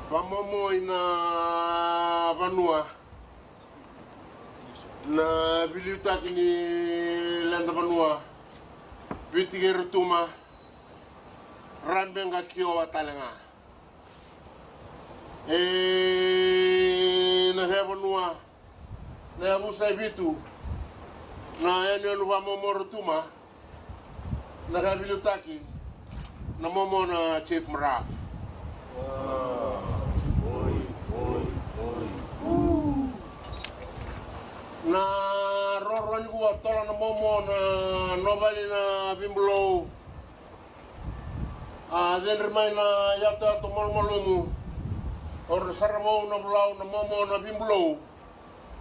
Pamomoy na vanua na biliutaki ni lenda vanua vitigeru tuma rambenga kio watalenga na he vanua na abusa vitu na enyo wa momoru tuma na he biliutaki na momo na Chief Mraf. Na roroni kuwa tola na momo na nobali na bimbulo then remai na yata to molmolumu or saramo na bulau na momo na bimbulo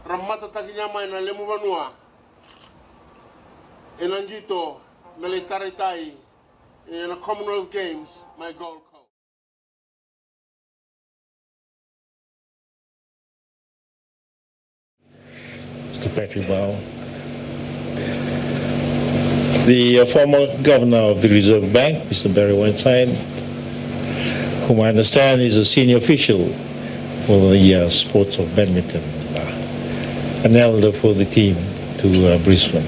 ramata takinyamai na lemu vanua enangito military tai in the Commonwealth Games my gold coast. Mr. Patrick Bow, the former governor of the Reserve Bank, Mr. Barry Whiteside, whom I understand is a senior official for the sports of badminton, an elder for the team to Brisbane.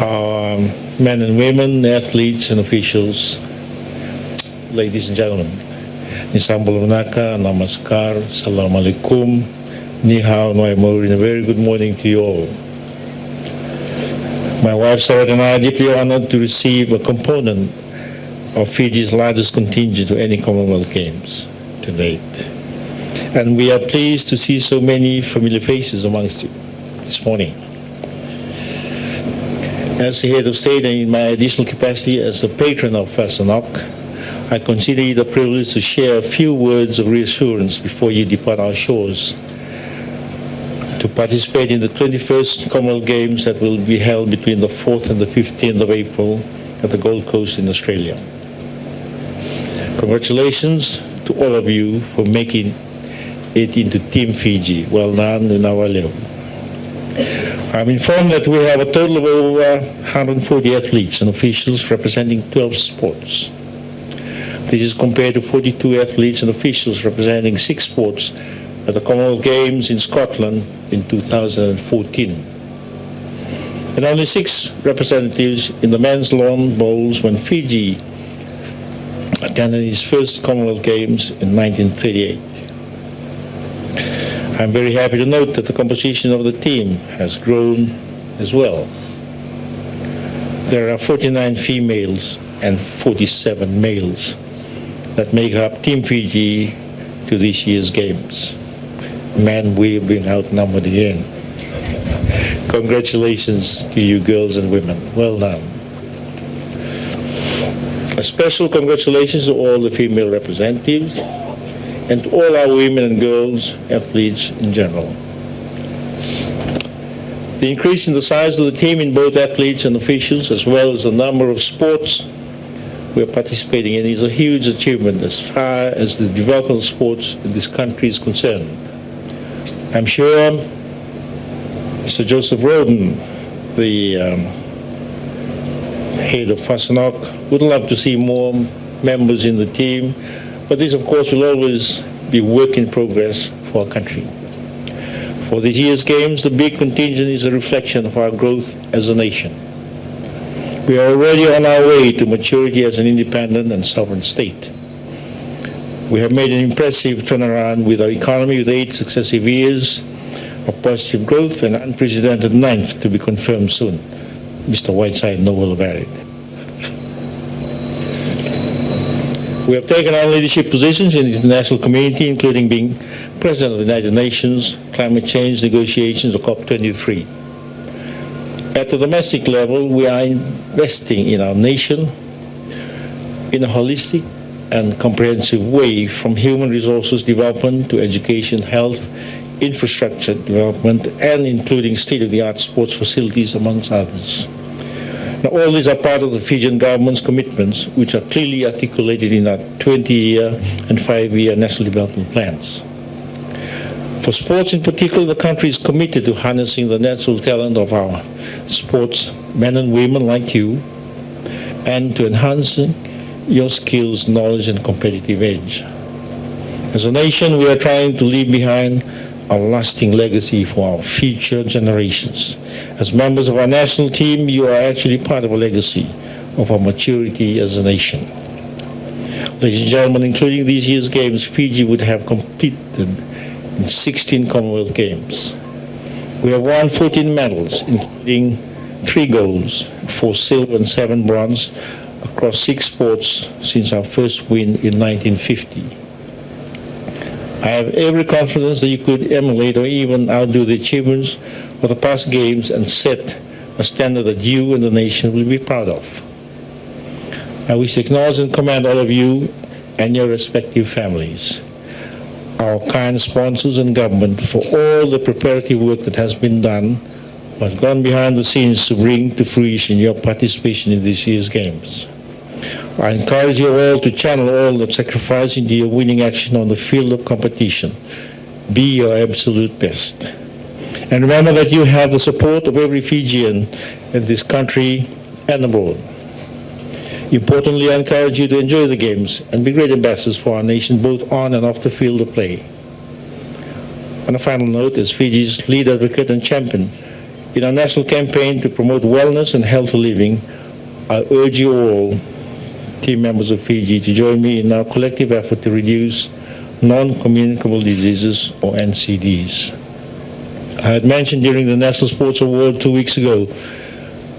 Our men and women, athletes and officials, ladies and gentlemen, Nisambul Naka, Namaskar, Salam Alaikum, Ni hao, Noi Mori, and a very good morning to you all. My wife Sarah and I are deeply honored to receive a component of Fiji's largest contingent to any Commonwealth Games to date. And we are pleased to see so many familiar faces amongst you this morning. As the head of state and in my additional capacity as the patron of Fasanok, I consider it a privilege to share a few words of reassurance before you depart our shores to participate in the 21st Commonwealth Games that will be held between the 4th and the 15th of April at the Gold Coast in Australia. Congratulations to all of you for making it into Team Fiji. Well done, Unawaleo. I'm informed that we have a total of over 140 athletes and officials representing 12 sports. This is compared to 42 athletes and officials representing 6 sports at the Commonwealth Games in Scotland in 2014. And only 6 representatives in the men's lawn bowls when Fiji attended its first Commonwealth Games in 1938. I'm very happy to note that the composition of the team has grown as well. There are 49 females and 47 males that make up Team Fiji to this year's Games. Man, we've been outnumbered again. Congratulations to you girls and women. Well done. A special congratulations to all the female representatives and to all our women and girls athletes in general. The increase in the size of the team in both athletes and officials, as well as the number of sports we are participating in, is a huge achievement as far as the development of sports in this country is concerned. I'm sure Mr. Joseph Roden, the head of Fasanok, would love to see more members in the team, but this, of course, will always be work in progress for our country. For this year's Games, the big contingent is a reflection of our growth as a nation. We are already on our way to maturity as an independent and sovereign state. We have made an impressive turnaround with our economy with 8 successive years of positive growth and unprecedented 9th to be confirmed soon. Mr. Whiteside knows all about it. We have taken on leadership positions in the international community, including being President of the United Nations Climate Change Negotiations, or COP23. At the domestic level, we are investing in our nation in a holistic and comprehensive way, from human resources development to education, health, infrastructure development, and including state-of-the-art sports facilities, amongst others. Now, all these are part of the Fijian government's commitments, which are clearly articulated in our 20-year and 5-year national development plans. For sports in particular, the country is committed to harnessing the natural talent of our sports men and women like you, and to enhancing your skills, knowledge, and competitive edge. As a nation, we are trying to leave behind a lasting legacy for our future generations. As members of our national team, you are actually part of a legacy of our maturity as a nation. Ladies and gentlemen, including this year's Games, Fiji would have competed in 16 Commonwealth Games. We have won 14 medals, including 3 golds, 4 silver and 7 bronze, across 6 sports since our first win in 1950. I have every confidence that you could emulate or even outdo the achievements of the past Games and set a standard that you and the nation will be proud of. I wish to acknowledge and commend all of you and your respective families, our kind sponsors and government for all the preparatory work that has been done, has gone behind the scenes to bring to fruition your participation in this year's Games. I encourage you all to channel all that sacrifice into your winning action on the field of competition. Be your absolute best. And remember that you have the support of every Fijian in this country and abroad. Importantly, I encourage you to enjoy the Games and be great ambassadors for our nation, both on and off the field of play. On a final note, as Fiji's lead advocate and champion in our national campaign to promote wellness and healthy living, I urge you all, team members of Fiji, to join me in our collective effort to reduce non-communicable diseases, or NCDs. I had mentioned during the National Sports Award 2 weeks ago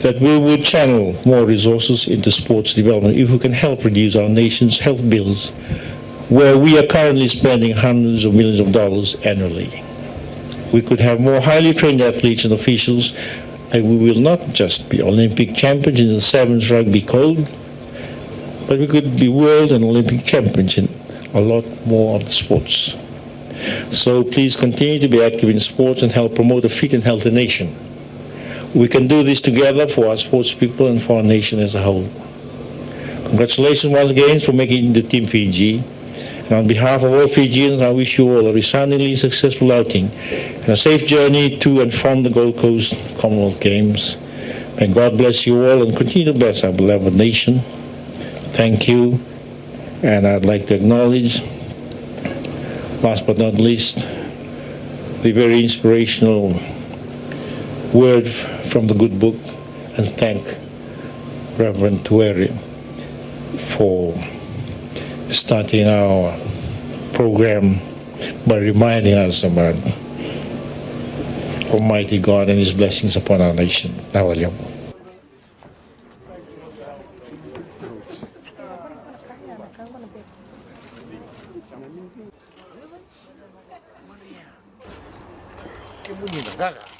that we would channel more resources into sports development if we can help reduce our nation's health bills, where we are currently spending hundreds of millions of dollars annually. We could have more highly trained athletes and officials, and we will not just be Olympic champions in the sevens rugby code, but we could be world and Olympic champions in a lot more of the sports. So please continue to be active in sports and help promote a fit and healthy nation. We can do this together for our sports people and for our nation as a whole. Congratulations once again for making it into Team Fiji. And on behalf of all Fijians, I wish you all a resoundingly successful outing and a safe journey to and from the Gold Coast Commonwealth Games. May God bless you all and continue to bless our beloved nation. Thank you. And I'd like to acknowledge, last but not least, the very inspirational word from the good book, and thank Reverend Tuere for starting our program by reminding us about Almighty God and His blessings upon our nation. Nawaliam. Qué bonita caga.